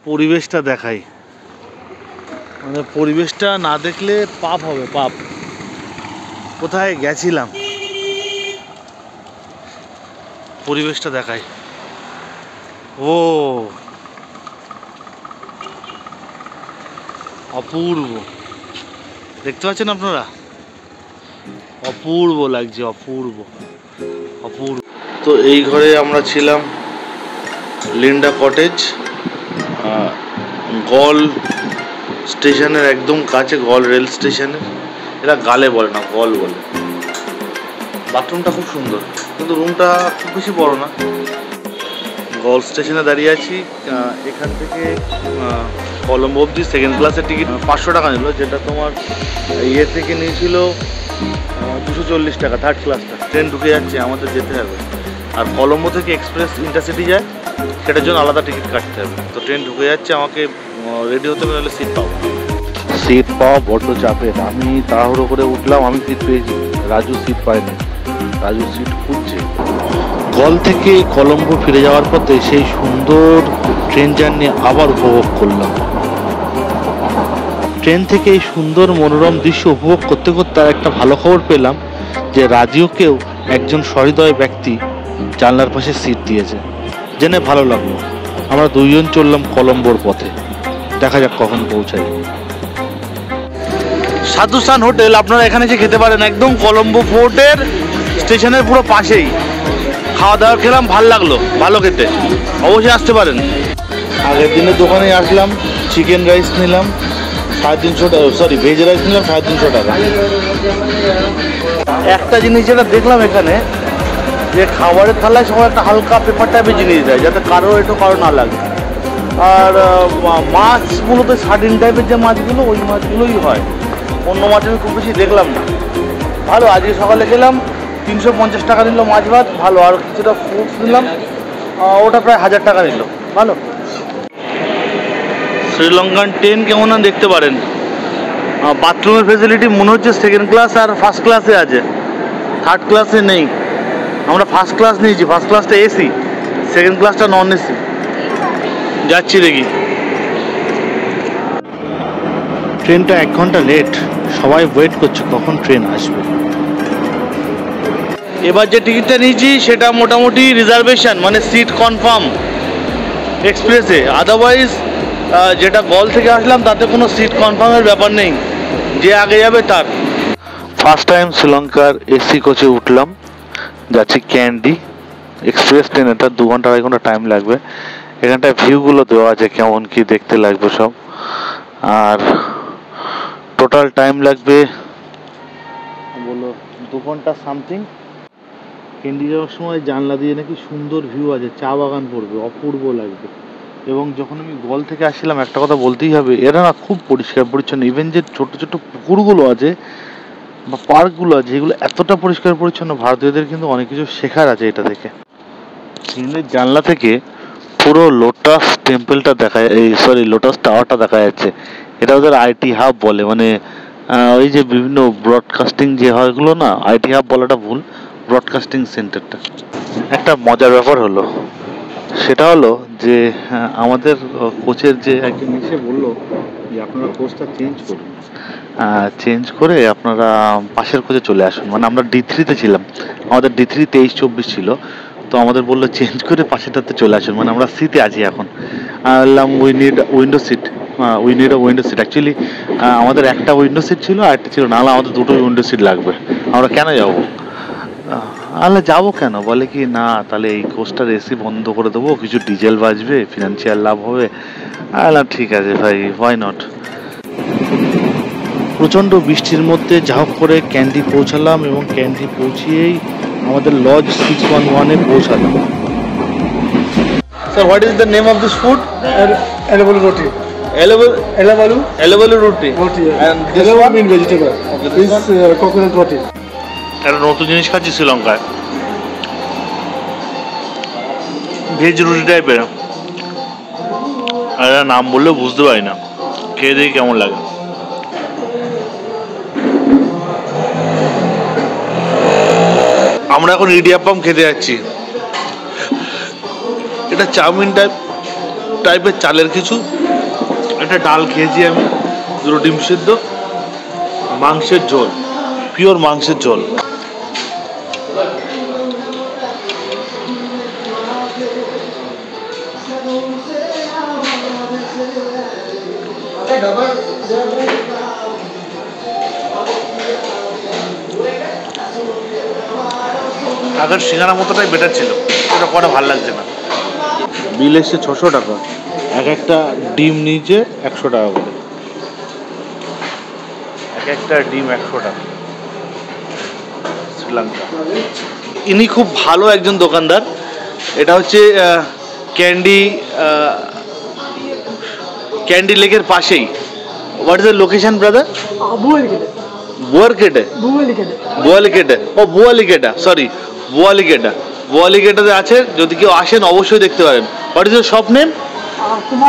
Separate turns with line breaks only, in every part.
পরিবেশটা দেখাই, মানে পরিবেশটা না দেখলে পাপ হবে, পাপ। কোথায় গেছিলাম, পরিবেশটা দেখাই। ও অপূর্ব, দেখতে পাচ্ছেন আপনারা? অপূর্ব লাগছে, অপূর্ব অপূর্ব। তো এই ঘরে আমরা ছিলাম, লিন্ডা কটেজ, গল স্টেশনের একদম কাছে, গল রেল স্টেশনের। এটা গালে বলে না, গল বলে। বাথরুমটা খুব সুন্দর, কিন্তু রুমটা খুব বেশি বড় না। গল স্টেশনে দাঁড়িয়ে আছি। এখান থেকে কলম্বো অবধি সেকেন্ড ক্লাসের টিকিট 500 টাকা নিল, যেটা তোমার ইয়ে থেকে নিয়েছিল 240 টাকা থার্ড ক্লাসটা। ট্রেন ঢুকে যাচ্ছে, আমাদের যেতে হবে। আর কলম্বো থেকে এক্সপ্রেস ইন্টারসিটি যায়, সেটার জন্য আলাদা টিকিট কাটতে হবে। তো ট্রেন ঢুকে যাচ্ছে, আমাকে রেডি হতে হবে, নাহলে সিট পাবো। সিট পাওয়া বড্ড চাপের। আমি তাড়াহুড়ো করে উঠলাম, আমি সিট পেয়েছি, রাজু সিট পায়নি। রাজু সিট খুঁজছে। গল থেকে কলম্বো ফিরে যাওয়ার পথে সেই সুন্দর ট্রেন জার্নি আবার উপভোগ করলাম। ট্রেন থেকে এই সুন্দর মনোরম দৃশ্য উপভোগ করতে করতে আর একটা ভালো খবর পেলাম যে রাজুকেও একজন সহৃদয় ব্যক্তি জানলার পাশে সিট দিয়েছে, জেনে ভালো লাগলো। আমরা দুইজন চললাম কলম্বোর পথে, দেখা যাক কখন পৌঁছাই। সাধুস্থান হোটেল আপনারা এখানে এসে খেতে পারেন, একদম কলম্বো ফোর্টের স্টেশনের পুরো পাশেই। খাওয়া দাওয়া খেলাম, ভালো লাগলো, ভালো খেতে, অবশ্যই আসতে পারেন। আগের দিনের দোকানে আসলাম, চিকেন রাইস নিলাম 350 টাকা, সরি ভেজ রাইস নিলাম 350 টাকা। একটা জিনিস যেটা দেখলাম এখানে, যে খাবারের থালায় সবাই একটা হালকা পেপার টাইপের জিনিস দেয়, যাতে কারো একটু কারো না লাগে। আর মাছ মূলত সার্ডিন টাইপের যে মাছগুলো, ওই মাছগুলোই হয়, অন্য মাছ আমি খুব বেশি দেখলাম না। ভালো, আজকে সকালে গেলাম, 350 টাকা নিল মাছ ভাত, ভালো। আর কিছুটা ফ্রুটস নিলাম, ওটা প্রায় 1000 টাকা নিল, ভালো। শ্রীলঙ্কান ট্রেন কেমন দেখতে পারেন। বাথরুমের ফেসিলিটি মনে হচ্ছে সেকেন্ড ক্লাস আর ফার্স্ট ক্লাসে আছে, থার্ড ক্লাসে নেই। আমরা ফার্স্ট ক্লাস নিয়েছি, ফার্স্ট ক্লাসটা এসি, সেকেন্ড ক্লাসটা নন এসি। যাচ্ছি দেখি। ট্রেনটা 1 ঘন্টা লেট, সবাই ওয়েট করছে কখন ট্রেন আসবে। এবার যে টিকিটটা নিয়েছি সেটা মোটামুটি রিজার্ভেশন, মানে সিট কনফার্ম এক্সপ্রেসে। আদারওয়াইজ যেটা গল থেকে আসলাম তাতে কোনো সিট কনফার্মের ব্যাপার নেই, যে আগে যাবে তার। ফার্স্ট টাইম শ্রীলঙ্কার এসি কোচে উঠলাম, যাচ্ছি ক্যান্ডি এক্সপ্রেস ট্রেন। এটা 2 ঘন্টা 2.5 ঘন্টা টাইম লাগবে। এখানটায় ভিউগুলো দেওয়া আছে, কেমন কি দেখতে লাগবে সব। আর টোটাল টাইম লাগবে বলো 2 ঘন্টা সামথিং। ক্যান্ডি যাওয়ার সময় জানলা দিয়ে নাকি সুন্দর ভিউ আছে, চা বাগান পড়বে, অপূর্ব লাগবে। এবং যখন আমি গল থেকে আসছিলাম, একটা কথা বলতেই হবে, এরা না খুব পরিষ্কার পরিচ্ছন্ন। ইভেন যে ছোট ছোট পুকুরগুলো আছে বা পার্কগুলো আছে, এগুলো এতটা পরিষ্কার পরিচ্ছন্ন। ভারতীয়দের কিন্তু অনেক কিছু শেখার আছে এটা থেকে। ট্রেনের জানলা থেকে পুরো লোটাস টেম্পলটা দেখা, এই সরি লোটাস টাওয়ারটা দেখা যাচ্ছে। এটা ওদের আইটি হাব বলে, মানে ওই যে বিভিন্ন ব্রডকাস্টিং যে হয় এগুলো না, আইটি হাব বলাটা ভুল, ব্রডকাস্টিং সেন্টারটা। একটা মজার ব্যাপার হলো, সেটা হলো যে আমাদের কোচের যে একজন এসে বললো যে আপনারা কোচটা চেঞ্জ করুন, চেঞ্জ করে আপনারা পাশের কোচে চলে আসুন। মানে আমরা D3-তে ছিলাম, আমাদের D3 23-24 ছিল, তো আমাদের বললো চেঞ্জ করে পাশেরটাতে চলে আসুন, মানে আমরা সিটে আছি এখন। বললাম we need window seat, we need a window seat. Actually আমাদের একটা উইন্ডো সিট ছিল আর একটা ছিল না, আমাদের দুটোই উইন্ডো সিট লাগবে। আমরা কেন যাবো? আলে যাবো কেন, বলে কি না তাহলে এই কোচটার এসি বন্ধ করে দেবো, কিছু ডিজেল বাঁচবে, ফিনান্সিয়াল লাভ হবে। আলাম ঠিক আছে ভাই, হোয়াই নট। প্রচণ্ড বৃষ্টির মধ্যে যা হোক করে ক্যান্ডি পৌঁছালাম, এবং ক্যান্ডি পৌঁছিয়েই আমাদের লজ 611-এ পৌঁছালাম। Sir, what is the name of this food?
Elevalu roti.
Elevalu roti.
And this one mean vegetable. This coconut roti.
একটা নতুন জিনিস খাচ্ছি শ্রীলঙ্কায়, ভেজ রুটি টাইপের। আর নাম বললেও বুঝতে পারি না, খেয়ে দেখি কেমন লাগে। আমরা এখন ইডিয়াপ্পাম খেতে যাচ্ছি। এটা চাউমিন টাইপ, টাইপের চালের কিছু, একটা ডাল খেয়েছি আমি, দুটো ডিম সিদ্ধ, মাংসের ঝোল, পিওর মাংসের ঝোল। আগের সিঙ্গারা মতোটাই বেটার ছিল, ওটা কটা ভালো লাগছে না। বিল এসছে 600 টাকা, এক একটা ডিম নিচে 100 টাকা করে, এক একটা ডিম 100 টাকা। শ্রীলঙ্কা। ইনি খুব ভালো একজন দোকানদার। এটা হচ্ছে ক্যান্ডি লেকের পাশেই। What is the location brother? বুয়ারকেটে। ও বুয়ালিকেটা, সরি বুয়ালিকেটা। বুয়ালিকেটাতে আছে, যদি কেউ আসেন অবশ্যই দেখতে পারেন। What is the shop name? Kuma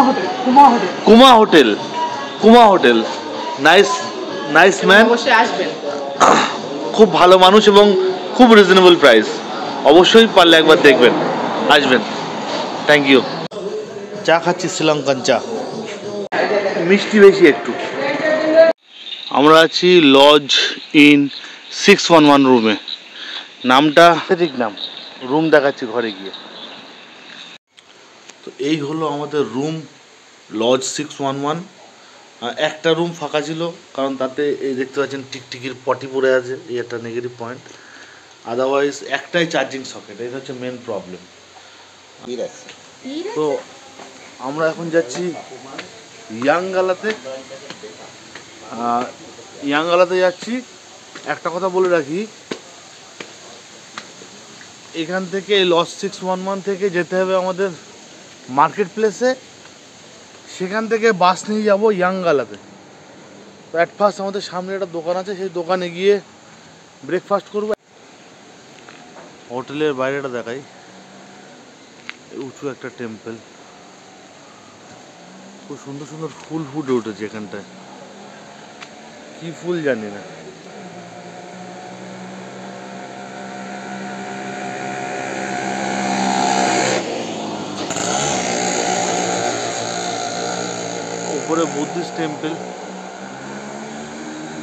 hotel. Kuma hotel. Nice nice man, খুব ভালো মানুষ এবং খুব রিজনেবল প্রাইস। অবশ্যই পারলে একবার দেখবেন, আসবেন। Thank you. চা খাচ্ছি, শ্রীলঙ্কান চা, মিষ্টি বেশি একটু। আমরা আছি লজ ইন 611 রুমে। নামটা ঠিক নাম, রুম দেখাচ্ছি ঘরে গিয়ে। তো এই হলো আমাদের রুম, লজ 611। একটা রুম ফাঁকা ছিল, কারণ তাতে এই দেখতে পাচ্ছেন টিকটিকির পটি পড়ে আছে, এই একটা নেগেটিভ পয়েন্ট। আদারওয়াইজ একটাই চার্জিং সকেট, এটা হচ্ছে মেন প্রবলেম। তো আমরা এখন যাচ্ছি ইয়াংগালাতে। ইয়াংগালাতে যাচ্ছি। একটা কথা বলে রাখি, এখান থেকে লজ 611 থেকে যেতে হবে আমাদের মার্কেট প্লেসে, সেখান থেকে বাস নিয়ে যাব ইয়াংগালাতে। তো অ্যাট ফার্স্ট আমাদের সামনে একটা দোকান আছে, সেই দোকানে গিয়ে ব্রেকফাস্ট করবো। হোটেলের বাইরেটা দেখাই, উঁচু একটা টেম্পল, খুব সুন্দর সুন্দর ফুল ফুটে উঠেছে এখানটায়, কি ফুল জানি না। উপরে বুদ্ধিস্ট টেম্পল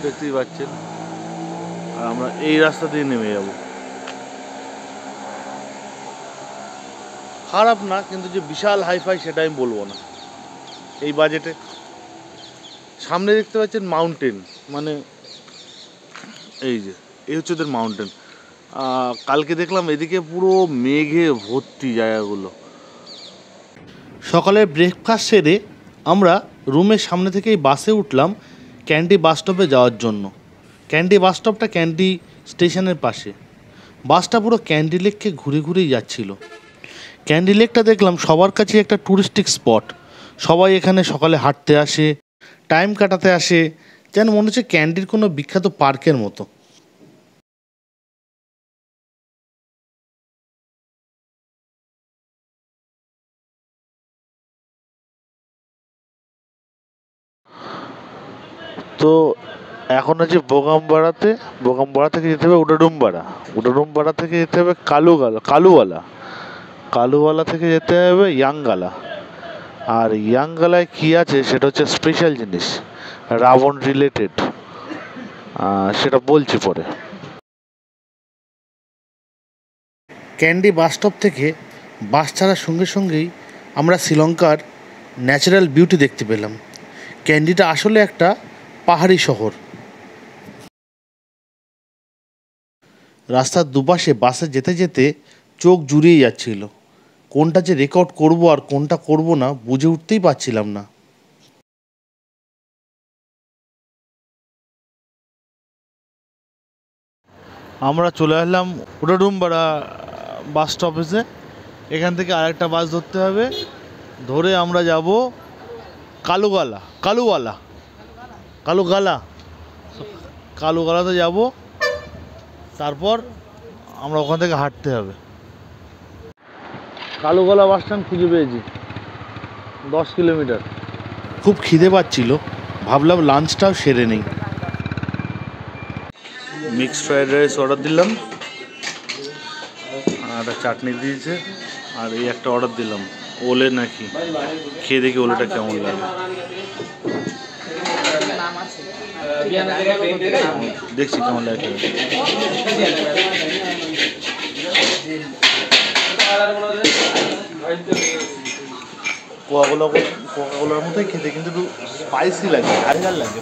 দেখতেই পাচ্ছেন, আর আমরা এই রাস্তা দিয়ে নেমে যাব। খারাপ না, কিন্তু যে বিশাল হাইফাই সেটা আমি বলবো না এই বাজেটে। সামনে দেখতে পাচ্ছেন মাউন্টেন, মানে এই যে এই হচ্ছে ওদের মাউন্টেন। কালকে দেখলাম এদিকে পুরো মেঘে ভর্তি জায়গাগুলো। সকালে ব্রেকফাস্ট সেরে আমরা রুমের সামনে থেকেই বাসে উঠলাম ক্যান্ডি বাস স্টপে যাওয়ার জন্য। ক্যান্ডি বাস স্টপটা ক্যান্ডি স্টেশনের পাশে। বাসটা পুরো ক্যান্ডি লেককে ঘুরে ঘুরেই যাচ্ছিল। ক্যান্ডি লেকটা দেখলাম সবার কাছে একটা টুরিস্টিক স্পট, সবাই এখানে সকালে হাঁটতে আসে, টাইম কাটাতে আসে, যেন মনে হচ্ছে ক্যান্ডির কোনো বিখ্যাত পার্কের মতো। তো এখন আছে বোগামবাড়া থেকে যেতে হবে উডাডুমবাড়া থেকে যেতে হবে কালুওয়ালা থেকে যেতে হবে ইয়াংগালা। আর ইয়াংগালায় কী আছে সেটা হচ্ছে স্পেশাল জিনিস, রাবণ রিলেটেড, সেটা বলছি পরে। ক্যান্ডি বাস স্টপ থেকে বাস ছাড়ার সঙ্গে সঙ্গেই আমরা শ্রীলঙ্কার ন্যাচারাল বিউটি দেখতে পেলাম। ক্যান্ডিটা আসলে একটা পাহাড়ি শহর। রাস্তার দুপাশে বাসে যেতে যেতে চোখ জুড়িয়ে যাচ্ছিল, কোনটা যে রেকর্ড করব আর কোনটা করব না বুঝে উঠতেই পারছিলাম না। আমরা চলে আসলাম উডাডুমবাড়া বাস স্টপেজে। এখান থেকে আরেকটা বাস ধরতে হবে, ধরে আমরা যাব কালুগালাতে যাব। তারপর আমরা ওখান থেকে হাঁটতে হবে। কালুগালা বাস স্ট্যান্ড খুঁজে পেয়েছি, 10 কিলোমিটার। খুব খিদে পাচ্ছিল, ভাবলাম লাঞ্চটাও সেরে নেই। মিক্সড ফ্রাইড রাইস অর্ডার দিলাম, আর একটা চাটনি দিয়েছে, আর এই একটা অর্ডার দিলাম ওলে নাকি, খেয়ে দেখি ওলেটা কেমন লাগে। দেখছি কেমন লাগে। কোকাকোলার মতোই খেতে, কিন্তু একটু স্পাইসি লাগে, ঝাল লাগে।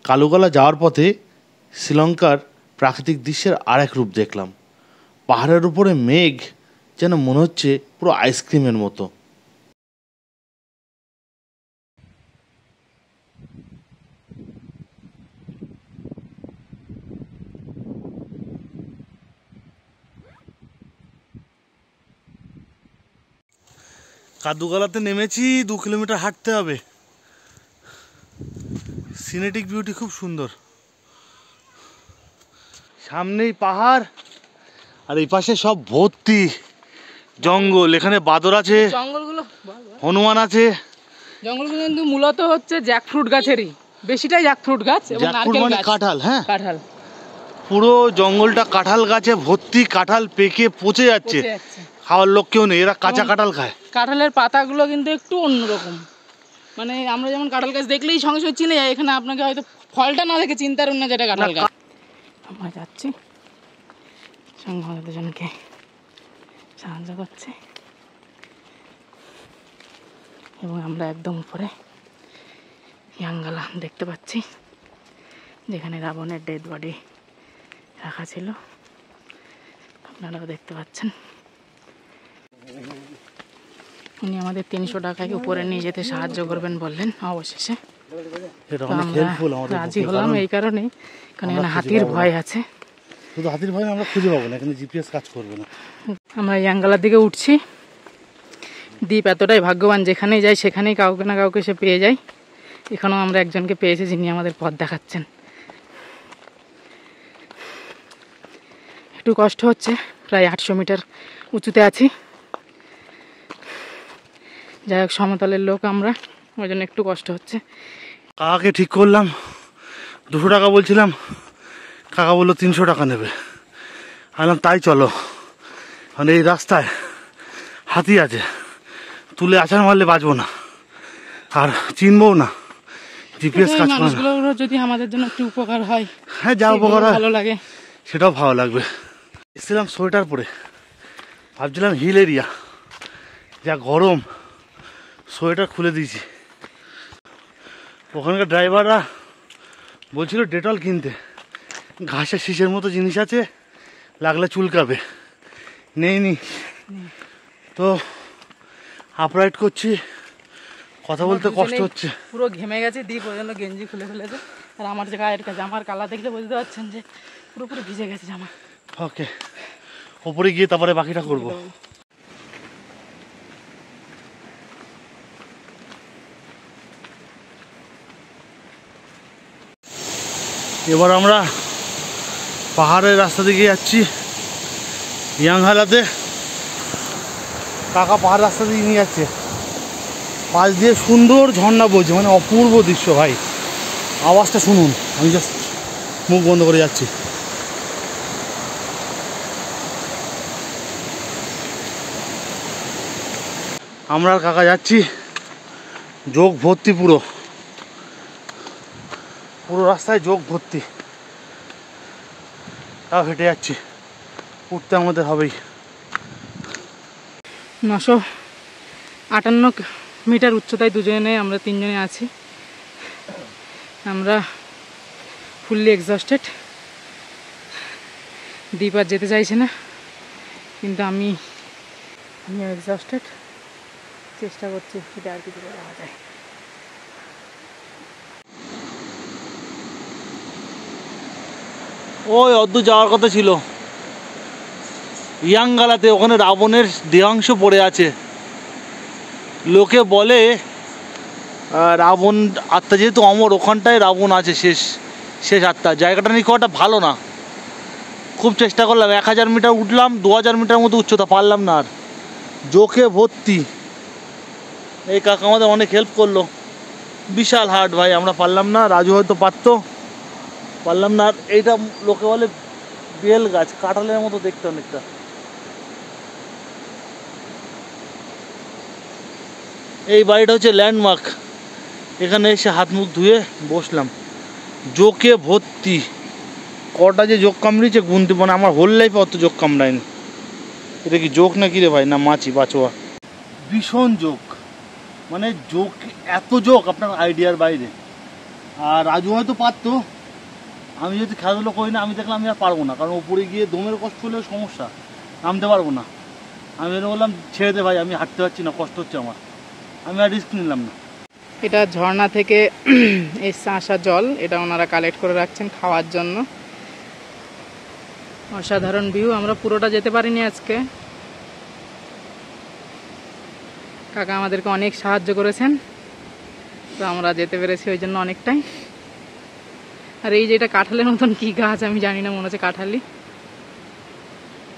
কালুগলা যাওয়ার পথে শ্রীলঙ্কার প্রাকৃতিক দৃশ্যের আর এক রূপ দেখলাম। পাহাড়ের উপরে মেঘ যেন মনে হচ্ছে পুরো আইসক্রিমের মতো। কাদুগলাতে নেমেছি, 2 কিলোমিটার হাঁটতে হবে। সিনেটিক বিউটি খুব সুন্দর, সামনেই পাহাড় আর এই পাশে সব ভর্তি জঙ্গল। এখানে বাদর আছে,
জঙ্গলগুলো
হনুমান আছে।
জঙ্গলগুলো কিন্তু মূলত হচ্ছে জ্যাকফ্রুট গাছেরই, বেশিটাই জ্যাকফ্রুট গাছ এবং
জ্যাকফ্রুট
নারকেল
মানে
গাছ।
কাঁঠাল, হ্যাঁ
কাঁঠাল,
পুরো জঙ্গলটা কাঁঠাল গাছে ভর্তি। কাঁঠাল পেকে পচে যাচ্ছে,
পচে যাচ্ছে।
খাওয়ার লোক কেউ নেই, এরা কাঁচা কাঁঠাল খায়।
কাঁঠালের পাতাগুলো কিন্তু একটু অন্যরকম, মানে আমরা যেমন কাঁঠাল গাছ দেখলেই সঙ্গে সঙ্গে চিনে যাই, এখানে আপনাকে হয়তো ফলটা না দেখে চিন্তার না যেটা কাঁঠাল গাছ। আমরা যাচ্ছি, সঙ্গে আমাদের দুজনকে সাহায্য করছে এবং আমরা একদম উপরে ইয়াঙ্গালা দেখতে পাচ্ছি, যেখানে রাবণের ডেড বডি রাখা ছিল, আপনারাও দেখতে পাচ্ছেন। উনি আমাদের 300 টাকায় উপরে নিয়ে যেতে সাহায্য করবেন বললেন অবশেষে। রাজি হলাম এই কারণেই, কারণ এখানে হাতির ভয় আছে।
শুধু হাতির ভয় আমরা খুঁজে পাবো না, এখানে জিপিএস কাজ করবে না।
আমরা ইয়াঙ্গালার দিকে উঠছি। দ্বীপ এতটাই ভাগ্যবান, যেখানেই যাই সেখানেই কাউকে না কাউকে সে পেয়ে যায়। এখানেও আমরা একজনকে পেয়েছি যিনি আমাদের পথ দেখাচ্ছেন। একটু কষ্ট হচ্ছে, প্রায় 800 মিটার উঁচুতে আছি। যাই হোক, সমতলের লোক আমরা, ওই জন্য একটু কষ্ট হচ্ছে।
কাকাকে ঠিক করলাম, 200 টাকা বলছিলাম, কাকা বললো 300 টাকা নেবে। বললাম তাই চলো, মানে এই রাস্তায় হাতি আছে, তুলে আছাড় মারলে বাঁচবো না, আর চিনবও না, জিপিএস কাজ করে না।
মানুষগুলো যদি আমাদের জন্য একটু উপকার হয়,
হ্যাঁ যা উপকার হয়
ভালো লাগে,
সেটাও ভালো লাগবে। এসেছিলাম সোয়েটার পরে, ভাবছিলাম হিল এরিয়া, যা গরম, সোয়েটার খুলে দিয়েছি। ওখানকার ড্রাইভাররা বলছিল ডেটল কিনতে, ঘাসের শীষের মতো জিনিস আছে, লাগলে চুলকাবে, নেইনি তো আপরাইট করছি, কথা বলতে কষ্ট হচ্ছে।
পুরো ঘেমে গেছে, দ্বীপ ওই জন্য গেঞ্জি খুলে ফেলেছে। আর আমার যে গায়ের জামার কালা দেখলে বুঝতে পারছেন যে পুরোপুরি ভিজে গেছে জামা।
ওকে, ওপরে গিয়ে তারপরে বাকিটা করবো। এবার আমরা পাহাড়ের রাস্তা দিকে যাচ্ছি ইয়াংহালাতে। কাকা পাহাড় রাস্তা দিয়ে নিয়ে যাচ্ছে, পাশ দিয়ে সুন্দর ঝর্ণা বইছে, মানে অপূর্ব দৃশ্য ভাই। আওয়াজটা শুনুন, আমি জাস্ট মুখ বন্ধ করে যাচ্ছি। আমরা আর কাকা যাচ্ছি, যোগ ভর্তি, পুরো পুরো রাস্তায় যোগ ভর্তি, তাও হেঁটে যাচ্ছি, উঠতে আমাদের হবেই।
958 মিটার উচ্চতায় দুজনে, আমরা 3 জনে আছি। আমরা ফুললি এক্সস্টেড। দ্বীপ আর যেতে চাইছে না, কিন্তু আমি এক্সস্টেড। চেষ্টা করছি এটা আর কিছু যাওয়া যায়।
ওই অদ্দূর যাওয়ার কথা ছিল ইয়াংগালাতে, ওখানে রাবণের দেহাংশ পড়ে আছে। লোকে বলে রাবণ আত্মা যেহেতু অমর, ওখানটায় রাবণ আছে, শেষ আত্মা। জায়গাটা নাকি খুব একটা ভালো না, খুব চেষ্টা করলাম, 1000 মিটার উঠলাম, 2000 মিটার মতো উচ্চতা, পারলাম না আর, জোকে ভর্তি। এই কাকা আমাদের অনেক হেল্প করলো। বিশাল হার্ড ভাই, আমরা পারলাম না, রাজু হয়তো পারতো, পারলাম না। আর এইটা লোকে বলে বেল গাছ, কাঁঠালের মতো দেখতে অনেকটা। এই বাড়িটা হচ্ছে ল্যান্ডমার্ক, এখানে এসে হাত মুখ ধুয়ে বসলাম। জোকে ভর্তি, কটা যে জোক কামড়িয়েছে গুনতে, মানে আমার হোল লাইফে অত জোক কামড়ায়নি। এটা কি জোক না কি রে ভাই, না মাছি বাঁচোয়া। ভীষণ জোক, মানে জোক, এত জোক আপনার আইডিয়ার বাইরে। আর রাজু হয়তো পারতো, আমি যদি খেলাধুলো করি না, আমি দেখলাম আমি আর পারবো না, কারণ উপরে গিয়ে দমের কষ্ট হলেও সমস্যা, নামতে পারবো না। আমি বললাম ছেড়ে দে ভাই, আমি হাঁটতে পারছি না, কষ্ট হচ্ছে আমার, আমি আর রিস্ক নিলাম না।
এটা ঝর্ণা থেকে এসে আসা জল, এটা ওনারা কালেক্ট করে রাখছেন খাওয়ার জন্য। অসাধারণ ভিউ। আমরা পুরোটা যেতে পারিনি আজকে, কাকা আমাদেরকে অনেক সাহায্য করেছেন, তো আমরা যেতে পেরেছি ওই জন্য অনেকটাই। আর এই যে এটা কাঁঠালের মতন কি গাছ আমি জানি না, মনে হচ্ছে কাঁঠালি।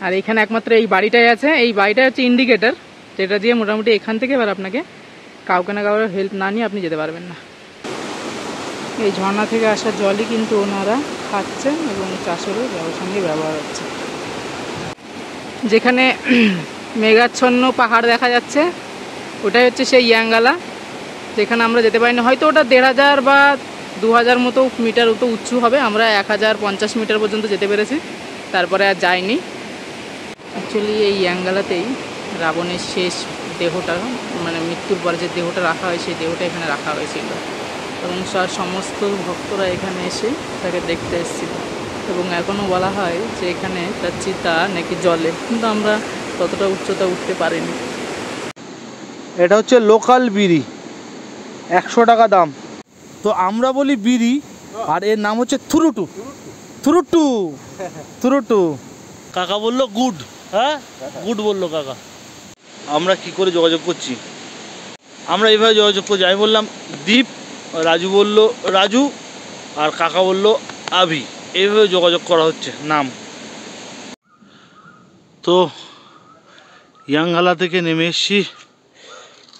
আর এখানে একমাত্র এই বাড়িটাই আছে, এই বাড়িটা হচ্ছে ইন্ডিকেটর, যেটা দিয়ে মোটামুটি এখান থেকে এবার আপনাকে কাউকে না কাউকে হেল্প না নিয়ে আপনি যেতে পারবেন না। এই ঝর্ণা থেকে আসা জলই কিন্তু ওনারা খাচ্ছেন এবং চাষেরও সঙ্গে ব্যবহার হচ্ছে। যেখানে মেঘাচ্ছন্ন পাহাড় দেখা যাচ্ছে, ওটাই হচ্ছে সেই ইয়াঙ্গালা, যেখানে আমরা যেতে পারিনি। হয়তো ওটা 1500 বা 2000 মতো মিটার তো উঁচু হবে, আমরা 1050 মিটার পর্যন্ত যেতে পেরেছি, তারপরে আর যাইনি। অ্যাকচুয়ালি এই ইয়াঙ্গালাতেই রাবণের শেষ দেহটা, মানে মৃত্যুর পরে যে দেহটা রাখা হয়, সেই দেহটা এখানে রাখা হয়েছিল এবং সমস্ত ভক্তরা এখানে এসে তাকে দেখতে এসেছিল। এবং এখনও বলা হয় যে এখানে তার চিতা নাকি জলে, কিন্তু আমরা ততটা উচ্চতা উঠতে পারিনি।
এটা হচ্ছে লোকাল বিড়ি, 100 টাকা দাম। তো আমরা বলি বিড়ি, আর এর নাম হচ্ছে থুরুটু। থুরুটু, থুরুটু। কাকা বললো গুড, হ্যাঁ গুড বললো কাকা। আমরা কি করে যোগাযোগ করছি, আমরা এইভাবে যোগাযোগ করছি। আমি বললাম দীপ, রাজু বললো রাজু, আর কাকা বললো আভি, এইভাবে যোগাযোগ করা হচ্ছে নাম। তো ইয়াংহালা থেকে নেমে এসছি,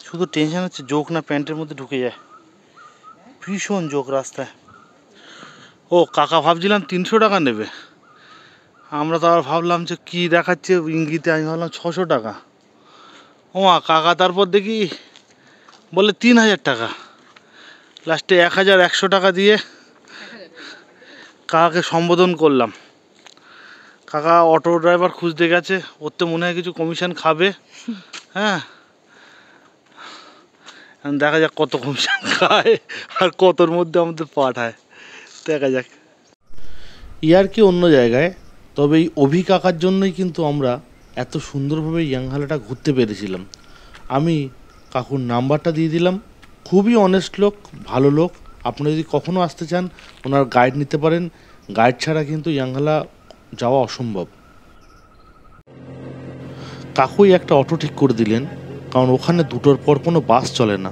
শুধু টেনশন হচ্ছে জোক না প্যান্টের মধ্যে ঢুকে যায়, ভীষণ জোক রাস্তায়। ও কাকা ভাবছিলাম 300 টাকা নেবে, আমরা তো আবার ভাবলাম যে কী দেখাচ্ছে ইঙ্গিতে, আমি ভাবলাম 600 টাকা। ও কাকা তারপর দেখি বলে 3000 টাকা। লাস্টে 1100 টাকা দিয়ে কাকাকে সম্বোধন করলাম। কাকা অটো ড্রাইভার খুঁজতে গেছে, ওর তো মনে হয় কিছু কমিশন খাবে। হ্যাঁ, দেখা যাক কত কমিশন খায় আর কতর মধ্যে আমাদের পাঠায়, দেখা যাক। ইয়ার কি অন্য জায়গায়, তবে এই অভি কাকার জন্যই কিন্তু আমরা এত সুন্দরভাবে ইয়াংহালাটা ঘুরতে পেরেছিলাম। আমি কাকুর নাম্বারটা দিয়ে দিলাম, খুবই অনেস্ট লোক, ভালো লোক। আপনারা যদি কখনও আসতে চান ওনার গাইড নিতে পারেন, গাইড ছাড়া কিন্তু ইয়াংহালা যাওয়া অসম্ভব। কাকুই একটা অটো ঠিক করে দিলেন, কারণ ওখানে 2টোর পর কোনো বাস চলে না,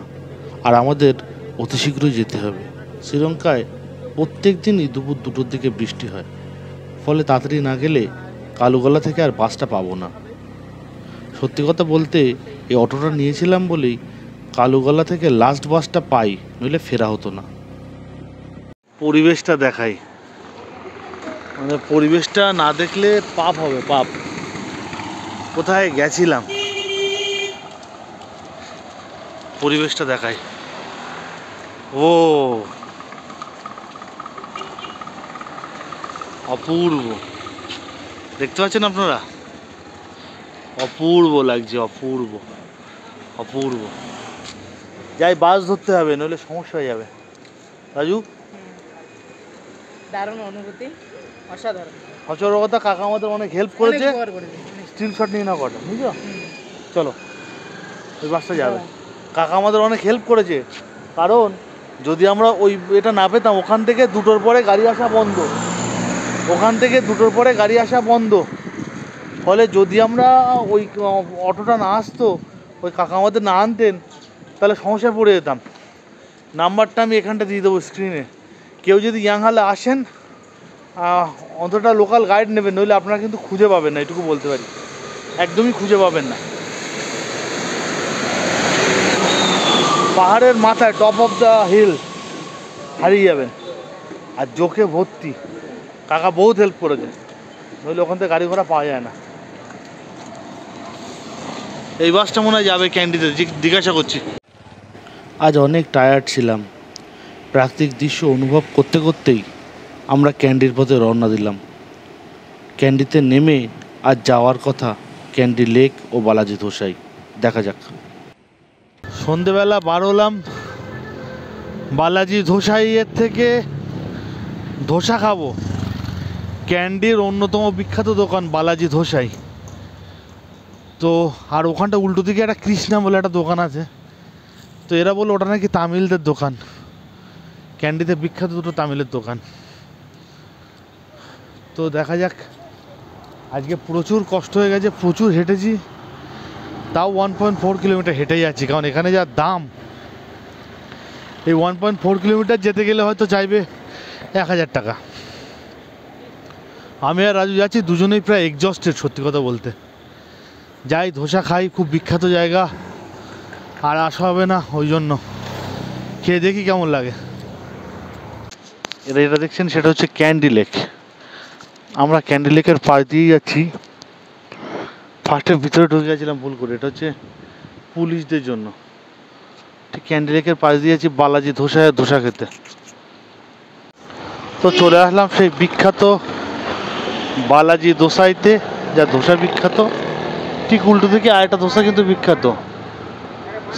আর আমাদের অতি শীঘ্রই যেতে হবে। শ্রীলঙ্কায় প্রত্যেক দিনই দুপুর 2টোর দিকে বৃষ্টি হয়, ফলে তাড়াতাড়ি না গেলে কালুগলা থেকে আর বাসটা পাবো না। সত্যি কথা বলতে এই অটোটা নিয়েছিলাম বলেই কালুগলা থেকে লাস্ট বাসটা পাই, নইলে ফেরা হতো না। পরিবেশটা দেখাই, মানে পরিবেশটা না দেখলে পাপ হবে, পাপ। কোথায় গেছিলাম, পরিবেশটা দেখাই। ও অপূর্ব, দেখতে পাচ্ছেন আপনারা, অপূর্ব লাগছে, অপূর্ব অপূর্ব। যাই বাস ধরতে হবে, নইলে সমস্যা হয়ে যাবে। রাজু,
দারুণ অনুভূতি, অসাধারণ।
কথা কাকা আমাদের অনেক হেল্প করেছে। স্টিল শট নিয়ে না কটা, বুঝছো? চলো ওই বাসটা যাবে। কাকা আমাদের অনেক হেল্প করেছে, কারণ যদি আমরা ওই এটা না পেতাম, ওখান থেকে 2টোর পরে গাড়ি আসা বন্ধ, ওখান থেকে 2টোর পরে গাড়ি আসা বন্ধ। ফলে যদি আমরা ওই অটোটা না আসতো, ওই কাকা আমাদের না আনতেন, তাহলে সমস্যায় পড়ে যেতাম। নাম্বারটা আমি এখানটা দিয়ে দেবো স্ক্রিনে। কেউ যদি ইয়াংহালা আসেন, অন্তত লোকাল গাইড নেবেন, নইলে আপনারা কিন্তু খুঁজে পাবেন না, এটুকু বলতে পারি, একদমই খুঁজে পাবেন না। পাহাড়ের মাথায়, টপ অফ দ্য হিল হারিয়ে যাবেন, আর জোকে ভর্তি। কাকা বহুত হেল্প করেছে, নইলে ওখান থেকে গাড়ি ঘোড়া পাওয়া যায় না। এই বাসটা মনে হয় যাবে ক্যান্ডিতে, জিজ্ঞাসা করছি। আজ অনেক টায়ার্ড ছিলাম, প্রাকৃতিক দৃশ্য অনুভব করতে করতেই আমরা ক্যান্ডির পথে রওনা দিলাম। ক্যান্ডিতে নেমে আজ যাওয়ার কথা ক্যান্ডি লেক ও বালাজি ধোসাই। দেখা যাক। সন্ধেবেলা বার হলাম বালাজি ধোসাইয়ের থেকে ধোসা খাবো। ক্যান্ডির অন্যতম বিখ্যাত দোকান বালাজি ধোসাই। তো আর ওখানটা উল্টো দিকে একটা কৃষ্ণা বলে একটা দোকান আছে, তো এরা বললো ওটা নাকি তামিলদের দোকান। ক্যান্ডিতে বিখ্যাত দুটো তামিলের দোকান। তো দেখা যাক। আজকে প্রচুর কষ্ট হয়ে গেছে, প্রচুর হেঁটেছি, তাও 1.4 কিলোমিটার হেঁটে যাচ্ছি, কারণ এখানে যা দাম। এই 1.4 কিলোমিটার যেতে গেলে হয়তো চাইবে 1000 টাকা। আমি আর রাজু যাচ্ছি, দুজনেই প্রায় এক্সজস্টেড সত্যি কথা বলতে। যাই ধোসা খাই, খুব বিখ্যাত জায়গা, আর আসা হবে না, ওই জন্য খেয়ে দেখি কেমন লাগে। এটা দেখছেন, সেটা হচ্ছে ক্যান্ডি লেক। আমরা ক্যান্ডি লেকের পাশ দিয়ে যাচ্ছি। ফার্স্টে ভিতরে ঢুকে গেছিলাম ভুল করে, এটা হচ্ছে পুলিশদের জন্য। ঠিক ক্যান্ডি লেকের পাশ দিয়ে যাচ্ছি বালাজি ধোসা খেতে। তো চলে আসলাম সেই বিখ্যাত বালাজি ধোসাইতে, যা ধোসা বিখ্যাত। ঠিক উল্টো দিকে আরেকটা ধোসা কিন্তু বিখ্যাত,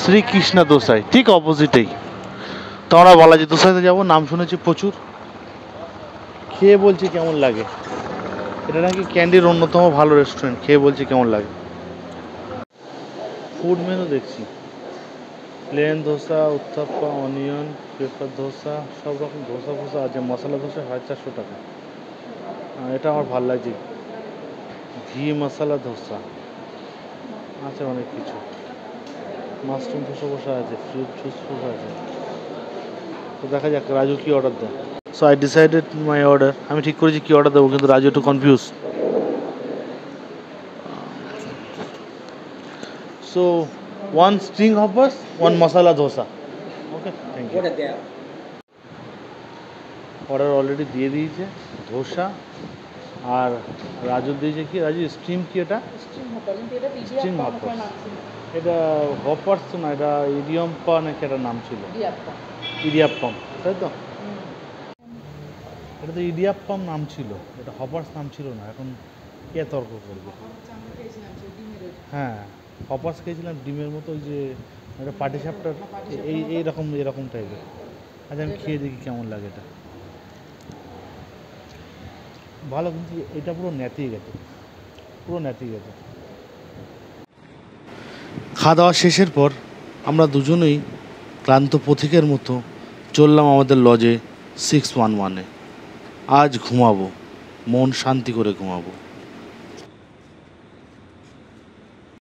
শ্রীকৃষ্ণা ধোসাই, ঠিক অপোজিটেই। তো আমরা বালাজি ধোসাইতে যাবো, নাম শুনেছি প্রচুর। খেয়ে বলছি কেমন লাগে। এটা নাকি ক্যান্ডির অন্যতম ভালো রেস্টুরেন্ট। খেয়ে বলছি কেমন লাগে। ফুড মেনু দেখছি, plain dosa, uttappa, onion, paper dosa, সব রকম ধোসা ফোসা আছে। মশলা ধোসা 450 টাকা। এটা আমার ভালো লাগছে, ঘি মশলা ধোসা আছে, অনেক কিছু। মাশরুম ধোসা আছে, ফ্রুট জুস আছে। তো দেখা যাক রাজু কি অর্ডার দেয়। So I decided my order. আমি ঠিক করেছি কি অর্ডার দেবো, কিন্তু রাজু একটু confuse. So 1 string hoppers, 1 masala dosa. Okay, thank you. Order already দিয়ে দিয়েছে, ধোসা। আর রাজু দিয়েছে কি, রাজু স্ট্রিম কি? এটা স্ট্রিম হপার্স। এটা হপার্স তো না, এটা ইডিয়াম্পা নাকি একটা নাম ছিল, ইডিয়াপ্পাম, তাই তো? এটা তো ইডিয়াপ্পাম নাম ছিল, এটা হপার্স নাম ছিল না। এখন কে তর্ক করবে? হ্যাঁ, হপার্স খেয়েছিলাম, ডিমের মতো, ওই যে একটা পাটি সাপটার এরকম টাইপের। আচ্ছা, আমি খেয়ে দেখি কেমন লাগে এটা। ভালো, কিন্তু এটা পুরো নেতিয়ে গেছে, খাওয়া দাওয়া শেষের পর আমরা দুজনেই ক্লান্ত পথিকের মতো চললাম আমাদের লজে 611-এ। আজ ঘুমাবো, মন শান্তি করে ঘুমাবো।